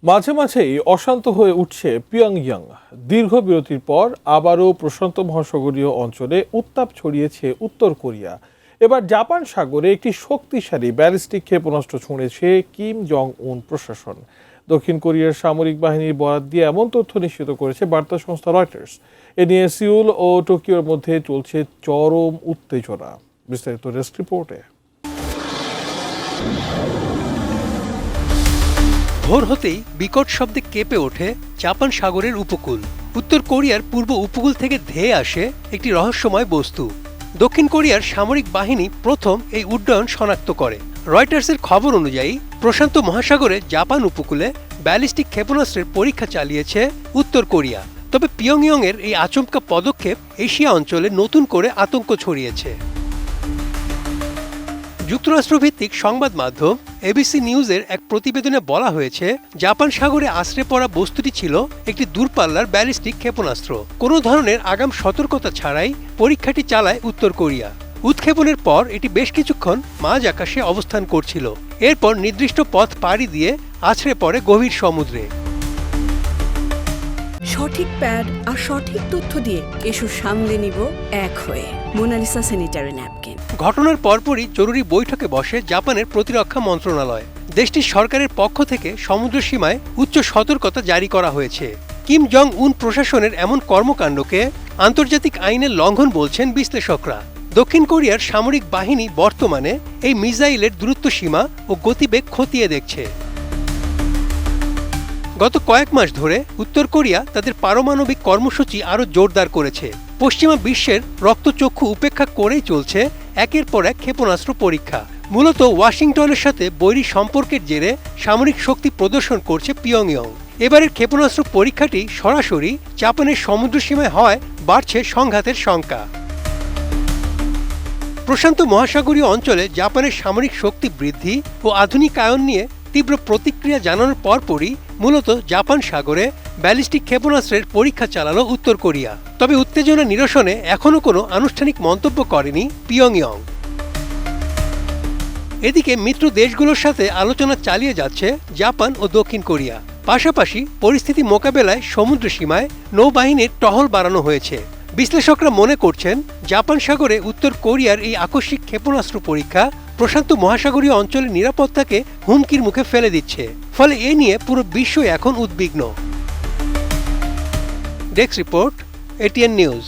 মাঝে মাঝেই অশান্ত হয়ে উঠছে পিয়ংইয়ং। দীর্ঘ বিরতির পর আবারও প্রশান্ত মহাসাগরীয় অঞ্চলে উত্তাপ ছড়িয়েছে উত্তর কোরিয়া। এবার জাপান সাগরে একটি শক্তিশালী ব্যালিস্টিক ক্ষেপণাস্ত্র ছুঁড়েছে কিম জং উন প্রশাসন। দক্ষিণ কোরিয়ার সামরিক বাহিনীর বরাত দিয়ে এমন তথ্য নিশ্চিত করেছে বার্তা সংস্থা রয়টার্স। এ নিয়ে সিউল ও টোকিওর মধ্যে চলছে চরম উত্তেজনা। বিস্তারিত ডেস্ক রিপোর্টে। ভোর হতেই বিকট শব্দে কেঁপে ওঠে জাপান সাগরের উপকূল। উত্তর কোরিয়ার পূর্ব উপকূল থেকে ধেয়ে আসে একটি রহস্যময় বস্তু। দক্ষিণ কোরিয়ার সামরিক বাহিনী প্রথম এই উড্ডয়ন শনাক্ত করে। রয়টার্সের খবর অনুযায়ী প্রশান্ত মহাসাগরে জাপান উপকূলে ব্যালিস্টিক ক্ষেপণাস্ত্রের পরীক্ষা চালিয়েছে উত্তর কোরিয়া। তবে পিয়ংইয়ংয়ের এই আচমকা পদক্ষেপ এশিয়া অঞ্চলে নতুন করে আতঙ্ক ছড়িয়েছে। যুক্তরাষ্ট্রভিত্তিক সংবাদ মাধ্যম এবিসি নিউজের এক প্রতিবেদনে বলা হয়েছে, জাপান সাগরে আছড়ে পড়া বস্তুটি ছিল একটি দূরপাল্লার ব্যালিস্টিক ক্ষেপণাস্ত্র। কোনো ধরনের আগাম সতর্কতা ছাড়াই পরীক্ষাটি চালায় উত্তর কোরিয়া। উৎক্ষেপণের পর এটি বেশ কিছুক্ষণ মাঝ আকাশে অবস্থান করছিল। এরপর নির্দিষ্ট পথ পাড়ি দিয়ে আছড়ে পড়ে গভীর সমুদ্রে। সঠিক প্যাড আর সঠিক তথ্য দিয়ে এসব সামলে নিব এক হয়ে। Monalisa sanitary napkin. ঘটনার পরপরই জরুরি বৈঠকে বসে জাপানের প্রতিরক্ষা মন্ত্রণালয়। দেশটির সরকারের পক্ষ থেকে সমুদ্র সীমায় উচ্চ সতর্কতা জারি করা হয়েছে। কিম জং উন প্রশাসনের এমন কর্মকাণ্ডকে আন্তর্জাতিক আইনের লঙ্ঘন বলছেন বিশ্লেষকরা। দক্ষিণ কোরিয়ার সামরিক বাহিনী বর্তমানে এই মিসাইলের দূরত্ব সীমা ও গতিবেগ খতিয়ে দেখছে। গত কয়েক মাস ধরে উত্তর কোরিয়া তাদের পারমাণবিক কর্মসূচি আরও জোরদার করেছে। পশ্চিমা বিশ্বের রক্তচক্ষু উপেক্ষা করেই চলছে একের পর এক ক্ষেপণাস্ত্র পরীক্ষা। মূলত ওয়াশিংটনের সাথে বৈরী সম্পর্কের জেরে সামরিক শক্তি প্রদর্শন করছে পিয়ংইয়ং। এবারের ক্ষেপণাস্ত্র পরীক্ষাটি সরাসরি জাপানের সমুদ্র সীমায় হয় বাড়ছে সংঘাতের শঙ্কা। প্রশান্ত মহাসাগরীয় অঞ্চলে জাপানের সামরিক শক্তি বৃদ্ধি ও আধুনিকায়ন নিয়ে তীব্র প্রতিক্রিয়া জানানোর পরপরই মূলত জাপান সাগরে ব্যালিস্টিক ক্ষেপণাস্ত্রের পরীক্ষা চালালো উত্তর কোরিয়া। তবে উত্তেজনা নিরসনে এখনও কোনো আনুষ্ঠানিক মন্তব্য করেনি পিয়ংইয়ং। এদিকে মিত্র দেশগুলোর সাথে আলোচনা চালিয়ে যাচ্ছে জাপান ও দক্ষিণ কোরিয়া। পাশাপাশি পরিস্থিতি মোকাবেলায় সমুদ্র সীমায় নৌবাহিনীর টহল বাড়ানো হয়েছে। বিশ্লেষকরা মনে করছেন, জাপান সাগরে উত্তর কোরিয়ার এই আকস্মিক ক্ষেপণাস্ত্র পরীক্ষা প্রশান্ত মহাসাগরীয় অঞ্চলের নিরাপত্তাকে হুমকির মুখে ফেলে দিচ্ছে। ফলে এ নিয়ে পুরো বিশ্ব এখন উদ্বিগ্ন। Desk report, ATN news.